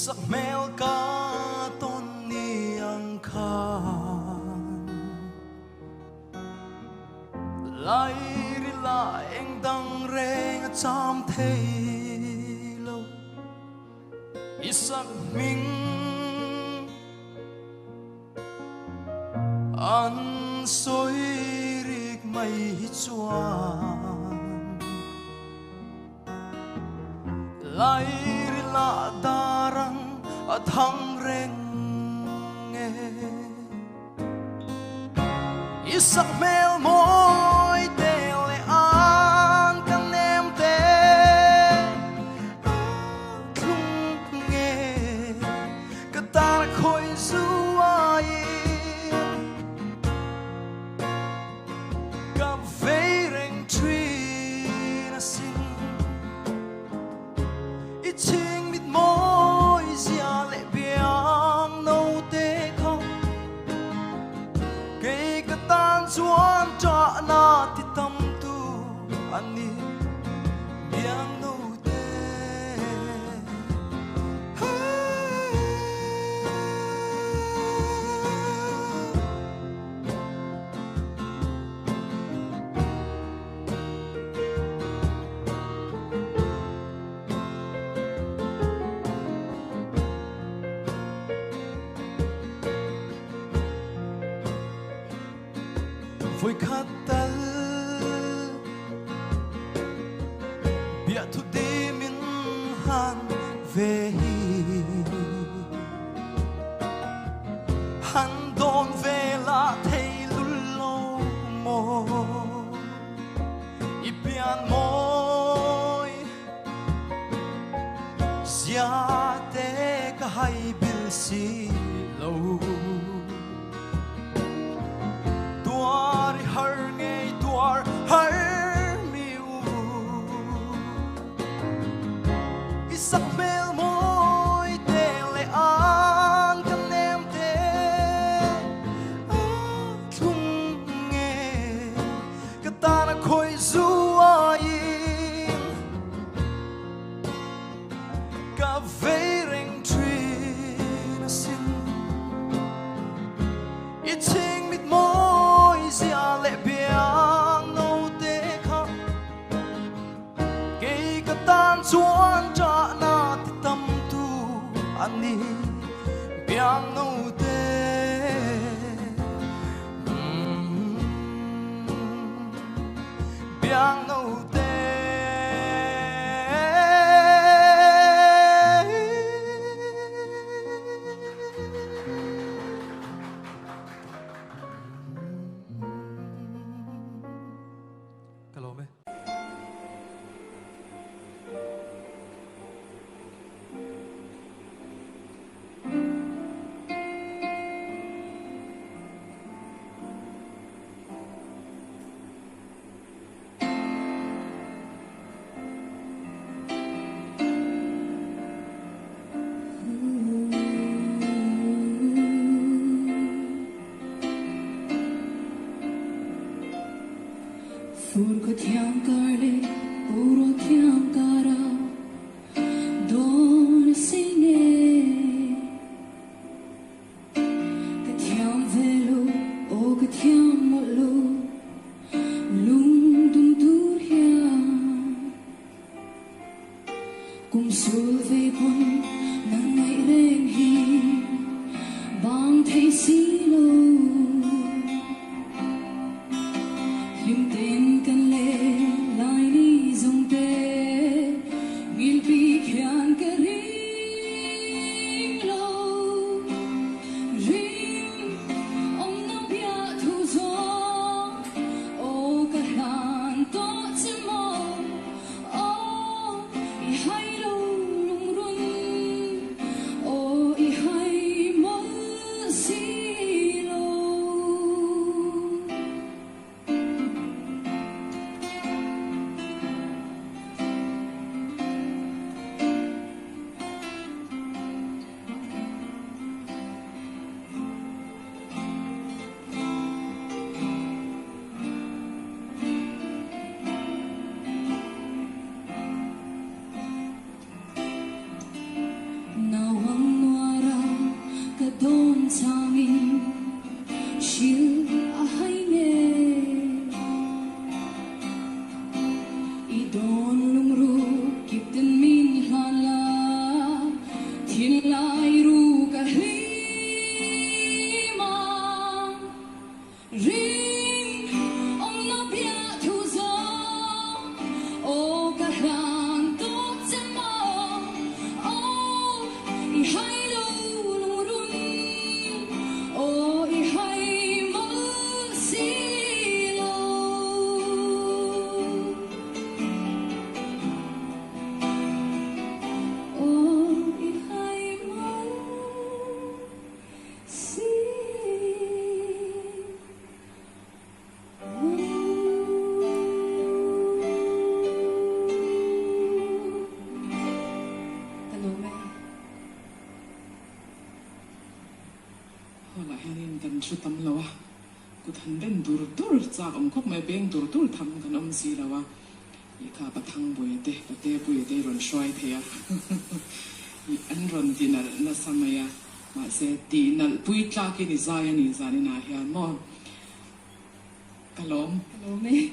Isakmel ka ton niyang kan Lai ri la eng dang reng a cham thei lo Isak ming an soi rik mai hi chuan Lai ri la darang a thang reng nge Isak mel moi te le an kan nem te Thung nge ka tar khoi zuai Ka vei reng tri na sin I ching mit moi zia le biang no te không Cây ka tan chuan tra na ti tâm tu ani biang no te Vui khát tal bia thu đi min han về han don về la thấy lul lâu mò i pian môi zia te ka hai bil si lâu Tuar har ngay tuar har miu Isak mel moi te le an kan nem te Thung nge ka ta na khoi zuai Ka vei reng tri na sin I ching mit moi zia le biang no te kha Cây ka tan chuan tra na ti tâm tu ani biang no te biang no te Hello, me. Fur ko thiam karle puro thiam kara don singe ka thiam velo o ka thiam molo lung dum dur hia kum sul ve pon nang ngai reng hi bang thei si lo Lim tên kan le lai ni zong te ngil pi khian ka ring lo ring om nam pia thu zo o ka han to chi mo o I hai lo lung run o I hai mo si tôn changin shil a haine I don lungru kipten min hala thiên lai ru ka hlima ring om na bia thu zo o ka hlan to chemo o I hai lo lung run o I hai mo si lo o I hai mo si Hello, May. Hola henin kan chutam lawa ku than den dur dur chak om khop mai beng dur dur tham kan om si lawa I kha pathang boi te pate boi te ron shoi thea I an ron dinal na samaya ma se ti nal pui tla ki ni zaya ni zani na hian mo kalom Hello, May.